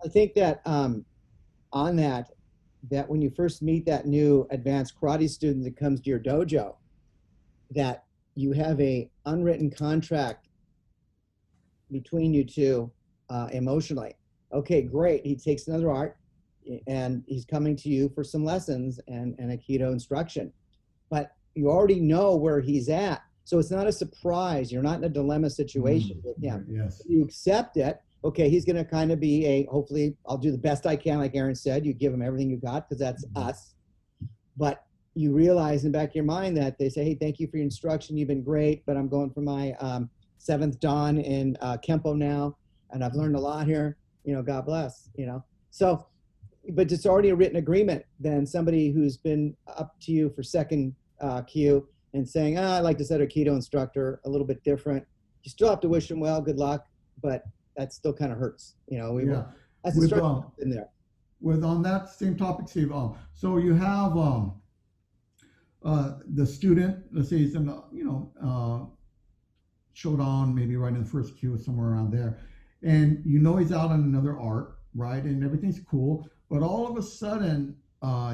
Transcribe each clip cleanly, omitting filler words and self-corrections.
I think that on that, that when you first meet that new advanced karate student that comes to your dojo, that you have a unwritten contract between you two emotionally. Okay, great. He takes another art and he's coming to you for some lessons and Aikido instruction. But you already know where he's at. So it's not a surprise. You're not in a dilemma situation with him. Yes. You accept it. Okay, he's going to kind of be hopefully, I'll do the best I can, like Aaron said. You give him everything you got because that's us. But you realize in the back of your mind that they say, hey, thank you for your instruction. You've been great, but I'm going for my seventh Dan in Kempo now, and I've learned a lot here. God bless, So, but it's already a written agreement. Then somebody who's been up to you for second cue and saying, I like this other Aikido instructor, a little bit different. You still have to wish him well, good luck, but that still kind of hurts. That's the in there. With on that same topic, Steve, so you have the student, let's say he's in Shodan, maybe right in the first queue, somewhere around there, and he's out on another art, right, and everything's cool, but all of a sudden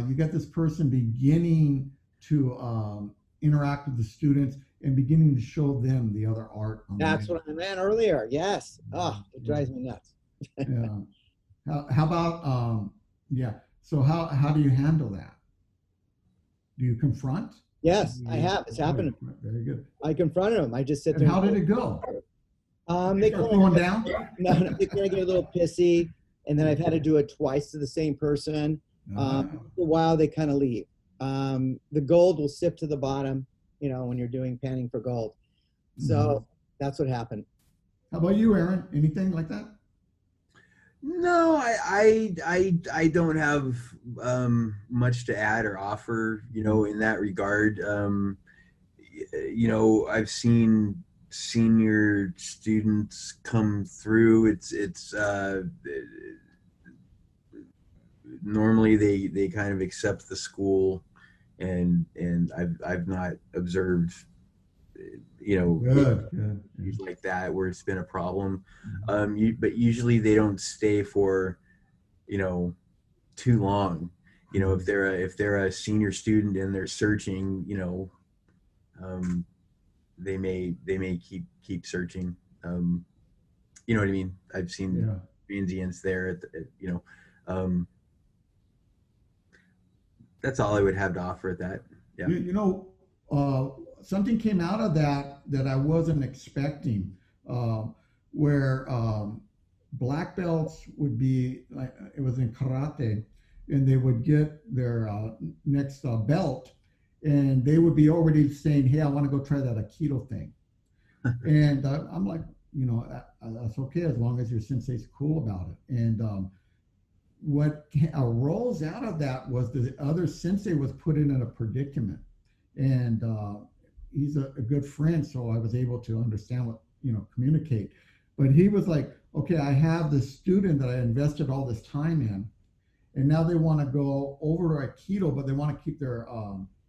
you get this person beginning to interact with the students and beginning to show them the other art. That's what I meant earlier. Yes. Oh, it drives me nuts. Yeah. How about so how do you handle that? Do you confront? Yes, I have. It's happened. Very good. I confronted them. I just said, and how did it go? They start going down? No, they kind of get a little pissy, and then I've had to do it twice to the same person. After a while, they kind of leave. The gold will sip to the bottom, when you're doing panning for gold. So that's what happened. How about you, Aaron? Anything like that? No, I don't have much to add or offer, in that regard. I've seen senior students come through. It's normally they kind of accept the school, and I've not observed good. like that where it's been a problem. But usually they don't stay for too long. If they're a senior student and they're searching, they may keep searching. You know what I mean? I've seen transients there that's all I would have to offer at that. Yeah. Something came out of that I wasn't expecting, where black belts would be like, it was in karate, and they would get their next belt, and they would be already saying, hey, I want to go try that Aikido thing. And I'm like, that's okay as long as your sensei's cool about it. And what arose out of that was the other sensei was put in a predicament, and he's a good friend, so I was able to understand what, communicate. But he was like, okay, I have this student that I invested all this time in, and now they want to go over to Aikido, but they want to keep their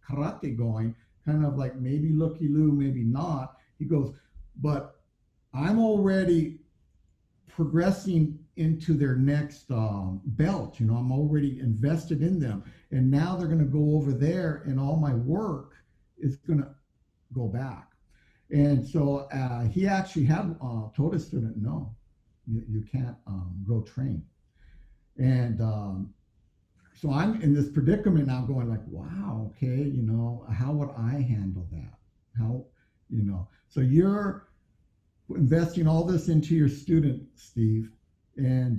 karate going, kind of like maybe looky-loo, maybe not. He goes, but I'm already progressing into their next belt. I'm already invested in them, and now they're going to go over there, and all my work is going to go back. And so he actually had told his student, no, you can't go train. And so I'm in this predicament now, going like, wow, okay, how would I handle that? How, so you're investing all this into your student, Steve, and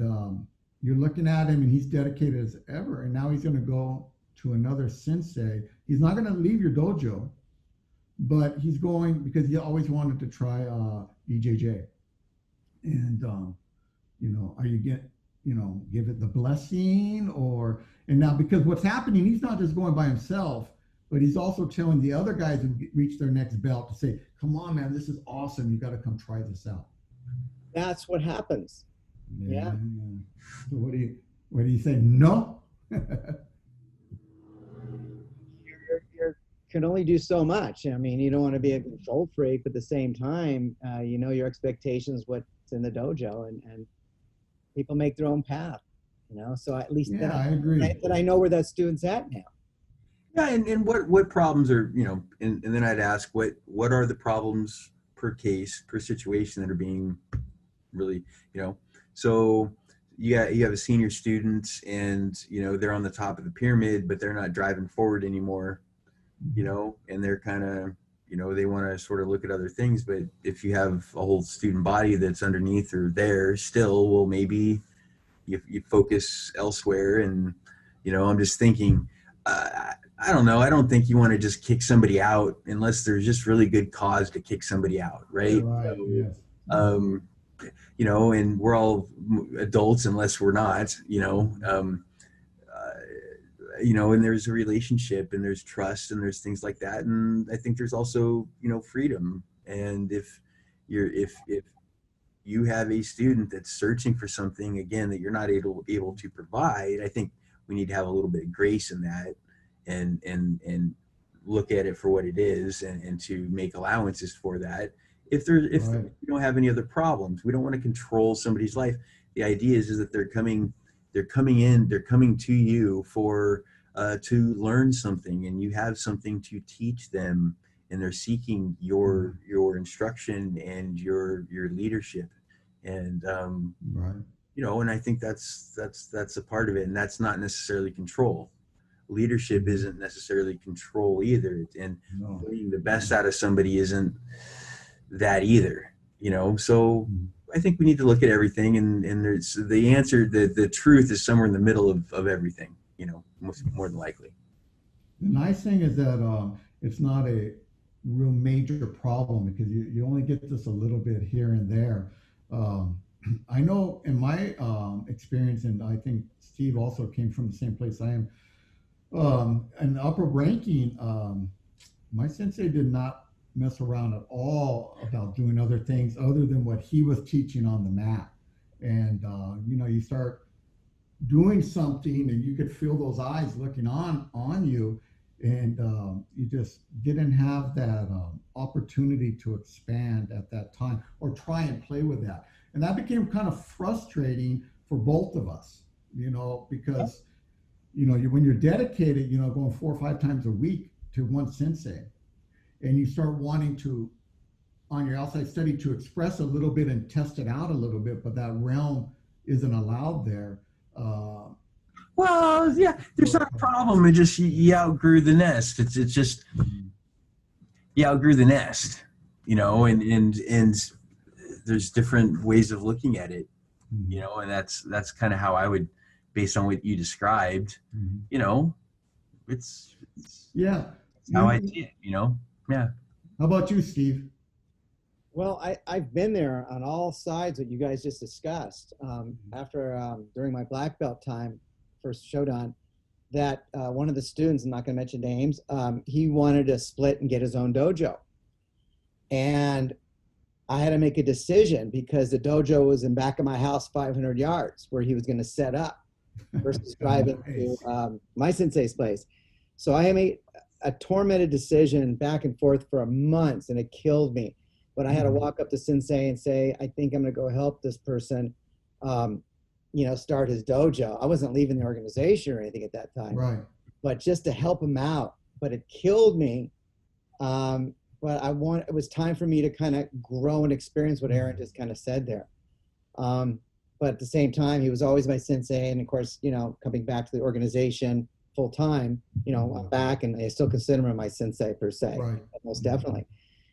you're looking at him, and he's dedicated as ever, and now he's going to go to another sensei. He's not going to leave your dojo, but he's going because he always wanted to try BJJ. And are you give it the blessing, and now because what's happening, he's not just going by himself, but he's also telling the other guys who reach their next belt to say, come on, man, this is awesome, you got to come try this out. That's what happens. Yeah. So what do you say? No. You can only do so much. I mean, you don't want to be a control freak, but at the same time, your expectations, what's in the dojo, and people make their own path. So at least Yeah, I agree. that I know where that student's at now. Yeah, and what problems are, and then I'd ask what are the problems per case, per situation that are being really, so you have a senior student and they're on the top of the pyramid, but they're not driving forward anymore, and they're kind of, they want to sort of look at other things. But if you have a whole student body that's underneath or there still, well, maybe you focus elsewhere. And I'm just thinking, I don't know, I don't think you want to just kick somebody out unless there's just really good cause to kick somebody out, right? Right. So, Yes. and we're all adults unless we're not, and there's a relationship and there's trust and there's things like that. And I think there's also, freedom. And if you have a student that's searching for something, again, that you're not able to provide, I think we need to have a little bit of grace in that, and look at it for what it is, and to make allowances for that. If Right. we don't have any other problems, we don't want to control somebody's life. The idea is that they're coming to you for to learn something, and you have something to teach them, and they're seeking your instruction and your leadership. And Right. and I think that's a part of it, and that's not necessarily control. Leadership isn't necessarily control either, and No. bringing the best out of somebody isn't that either. So I think we need to look at everything, and there's the answer. The truth is somewhere in the middle of everything. More than likely. The nice thing is that it's not a real major problem because you only get this a little bit here and there. Um, I know in my experience, and I think Steve also came from the same place I am. An upper ranking, my sensei did not mess around at all about doing other things other than what he was teaching on the mat. And you start doing something, and you could feel those eyes looking on you, and you just didn't have that opportunity to expand at that time or try and play with that. And that became kind of frustrating for both of us, because when you're dedicated, going 4 or 5 times a week to one sensei, and you start wanting to, on your outside study, to express a little bit and test it out a little bit, but that realm isn't allowed there. Well, yeah, there's not a problem. It just you outgrew the nest. It's just you outgrew the nest, and there's different ways of looking at it, and that's kind of how I would, based on what you described, it's Yeah. how I see it, yeah. How about you, Steve? Well, I've been there on all sides that you guys just discussed. During my black belt time, first Shodan, that one of the students, I'm not going to mention names, he wanted to split and get his own dojo. And I had to make a decision because the dojo was in back of my house 500 yards where he was going to set up versus driving to my sensei's place. So I made a tormented decision back and forth for months, and it killed me. But I had to walk up to sensei and say, I think I'm going to go help this person, start his dojo. I wasn't leaving the organization or anything at that time, Right. but just to help him out. But it killed me. But it was time for me to kind of grow and experience what Aaron just kind of said there. But at the same time, he was always my sensei. And of course, coming back to the organization full time, I'm back, and I still consider him my sensei per se, Right. most definitely.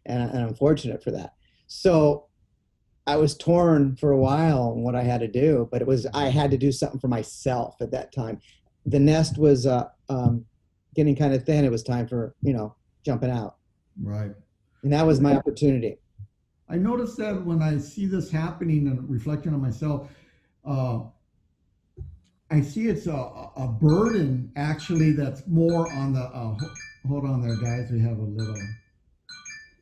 And I'm fortunate for that. So I was torn for a while on what I had to do, but I had to do something for myself at that time. The nest was getting kind of thin. It was time for, jumping out. Right. And that was my opportunity. I noticed that when I see this happening and reflecting on myself, I see it's a burden actually that's more on the, hold on there, guys. We have a little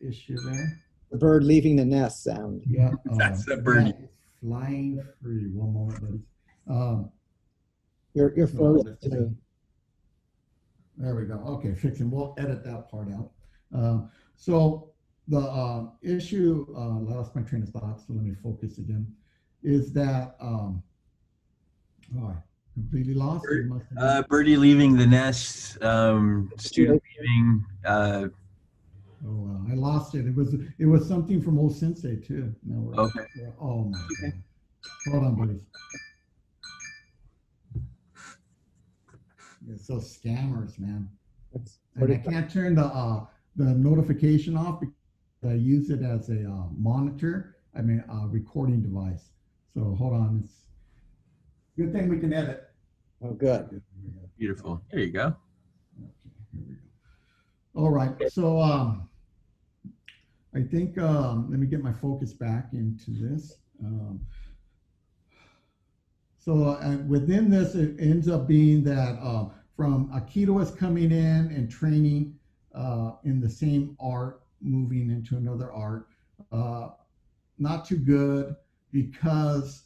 issue there. The bird leaving the nest sound. Yeah. That's the bird. Yeah, flying free. One moment, buddy. You're frozen too. There we go. Okay, fixing. We'll edit that part out. So the issue, I lost my train of thought, so let me focus again, is that, Completely lost you. Must have been. Birdie leaving the nest, student leaving. Oh wow, I lost it. It was something from old Sensei too. No, Okay. oh my god. Hold on, buddies. It's those scammers, man. And I can't turn the notification off because I use it as a monitor. I mean, a recording device. So hold on. It's good thing we can edit. Oh, good. Beautiful. There you go. Okay, here we go. All right. So I think let me get my focus back into this. So within this, it ends up being that from Aikidoists coming in and training in the same art, moving into another art, not too good because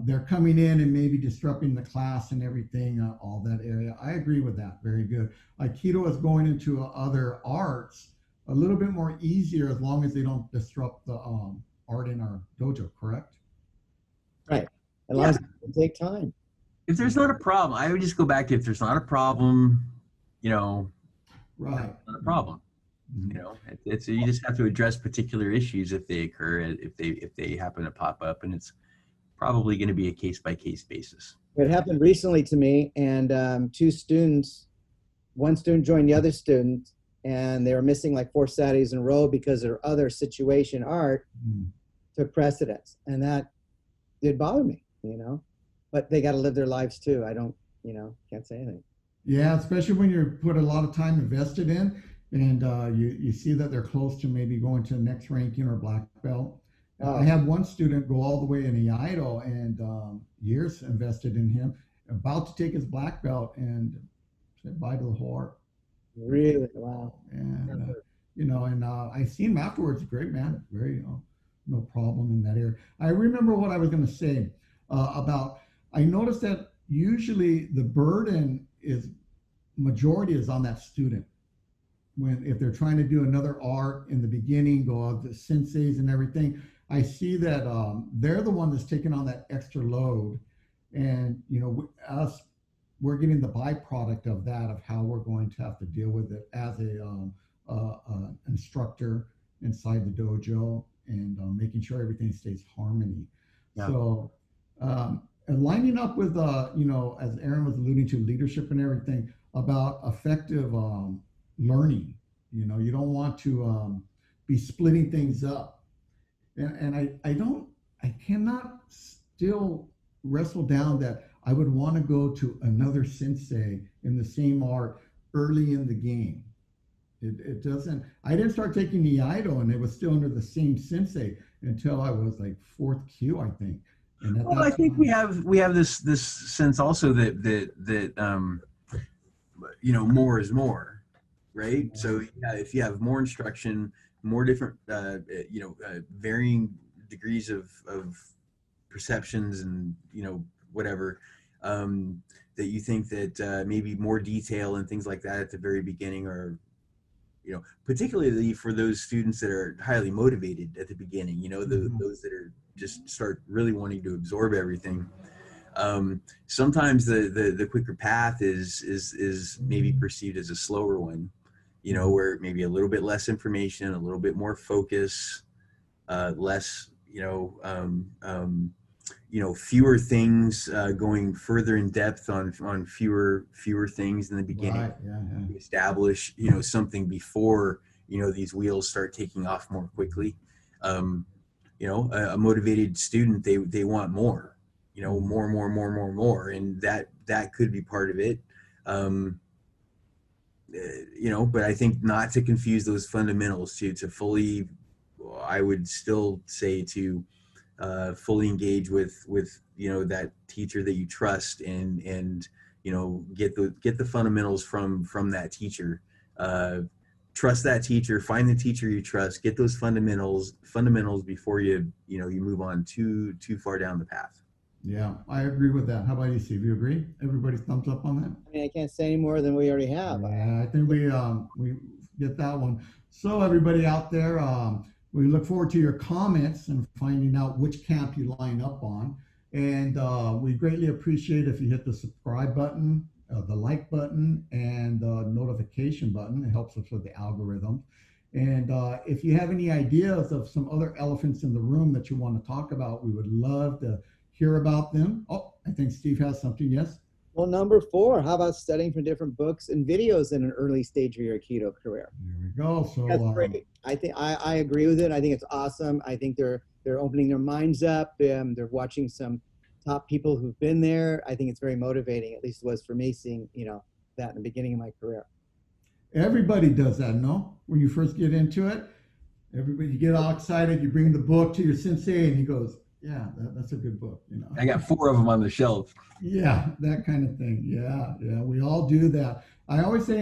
they're coming in and maybe disrupting the class and everything, all that area. I agree with that. Very good. Aikido is going into other arts a little bit more easier as long as they don't disrupt the art in our dojo, correct? Right. As long as it take time. If there's not a problem, I would just go back to if there's not a problem, Right. not a problem. It's you just have to address particular issues if they occur, if they happen to pop up, and it's probably going to be a case-by-case basis. It happened recently to me, and one student joined the other student, and they were missing like 4 Saturdays in a row because their other situation art took precedence, and that did bother me, but they got to live their lives too. I don't, can't say anything. Yeah, especially when you're put a lot of time invested in, and you see that they're close to maybe going to the next ranking or black belt. I had one student go all the way in Aikido and years invested in him, about to take his black belt and said bye to the whole art. Really? Wow. And and I seen him afterwards. Great man, very no problem in that area. I remember what I was going to say about. I noticed that usually the burden majority is on that student. If they're trying to do another art in the beginning, go out the senseis and everything, I see that they're the one that's taking on that extra load, and we're getting the byproduct of that, of how we're going to have to deal with it as a instructor inside the dojo, and making sure everything stays harmony. Yeah. So and lining up with as Aaron was alluding to, leadership and everything, about effective learning. You don't want to be splitting things up. And I cannot still wrestle down that I would want to go to another sensei in the same art early in the game. It doesn't, I didn't start taking the Aikido and it was still under the same sensei until I was like 4th Q, I think. And I think we have this sense also that more is more, right? So if you have more instruction, more different, varying degrees of perceptions and, whatever, that you think that maybe more detail and things like that at the very beginning are, particularly for those students that are highly motivated at the beginning, those that are just start really wanting to absorb everything. Sometimes the quicker path is maybe perceived as a slower one. Where maybe a little bit less information, a little bit more focus, less, fewer things, going further in depth on fewer things in the beginning. Right. Yeah. Establish, something before, these wheels start taking off more quickly. A motivated student, they want more, more, and that could be part of it. But I think not to confuse those fundamentals to fully, I would still say to fully engage with that teacher that you trust and get the fundamentals from that teacher. Trust that teacher, find the teacher you trust, get those fundamentals before you move on too far down the path. Yeah, I agree with that. How about you, Steve? You agree? Everybody thumbs up on that? I mean, I can't say any more than we already have. Yeah, I think we get that one. So everybody out there, we look forward to your comments and finding out which camp you line up on. And we greatly appreciate if you hit the subscribe button, the like button, and the notification button. It helps us with the algorithm. And if you have any ideas of some other elephants in the room that you want to talk about, we would love to hear about them. Oh, I think Steve has something. Yes. Well, number 4, how about studying from different books and videos in an early stage of your Aikido career? There we go. So That's great. I think I agree with it. I think it's awesome. I think they're opening their minds up. They're watching some top people who've been there. I think it's very motivating. At least it was for me, seeing that in the beginning of my career. everybody does that, no? When you first get into it, everybody, you get all excited. You bring the book to your sensei, and he goes, "Yeah, that's a good book." I got 4 of them on the shelf. Yeah, that kind of thing. Yeah, yeah, we all do that. I always say,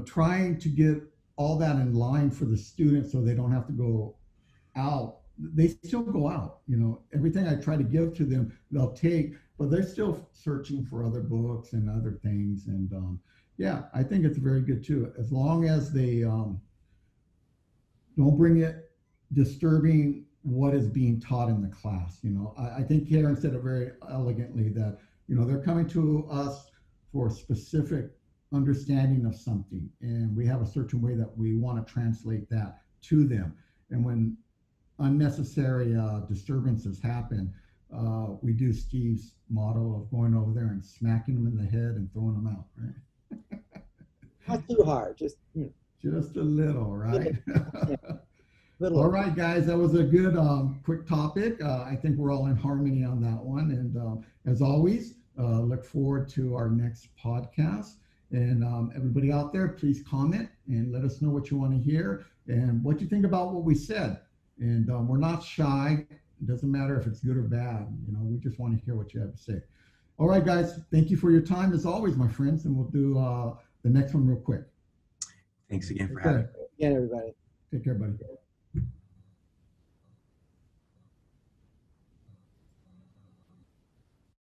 trying to get all that in line for the students so they don't have to go out. They still go out. Everything I try to give to them, they'll take, but they're still searching for other books and other things. And yeah, I think it's very good too, as long as they don't bring it disturbing what is being taught in the class. I think Karen said it very elegantly that they're coming to us for specific understanding of something, and we have a certain way that we want to translate that to them. And when unnecessary disturbances happen, we do Steve's motto of going over there and smacking them in the head and throwing them out, right? Not too hard, just Just a little, right? little. All right, guys, that was a good quick topic. I think we're all in harmony on that one. And as always, look forward to our next podcast. And everybody out there, please comment and let us know what you want to hear and what you think about what we said. And we're not shy. It doesn't matter if it's good or bad. We just want to hear what you have to say. All right, guys, thank you for your time as always, my friends. And we'll do the next one real quick. Thanks again for having me. Again, everybody. Take care, buddy.